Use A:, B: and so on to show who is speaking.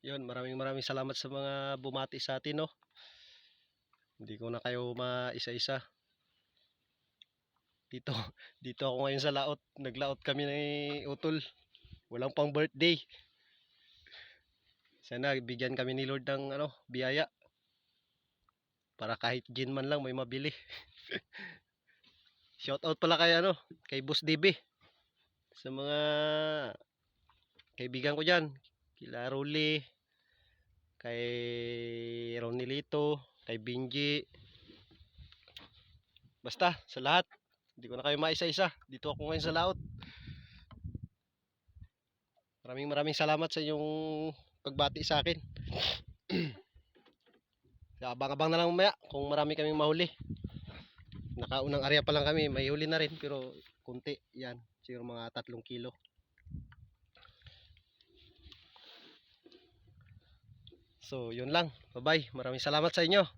A: Yun, maraming salamat sa mga bumati sa atin, no. Hindi ko na kayo maisa-isa. Dito, dito ako ngayon sa laot. Naglaot kami ni Utol. Walang pang birthday. Sana bigyan kami ni Lord ng biyaya. Para kahit gin man lang may mabili. Shout out pala kay Boss DB. Sa mga kaibigan ko diyan, kila Rolly, kay Ronilito, kay Binji. Basta sa lahat, hindi ko na kayo maisa-isa. Dito ako ngayon sa laot. Maraming salamat sa inyong pagbati sa akin. Abang-abang na lang mamaya kung marami kaming mahuli. Nakaunang area pa lang kami, may huli na rin pero kunti. Yan, siguro mga 3 kilo. So, yun lang. Bye-bye. Maraming salamat sa inyo.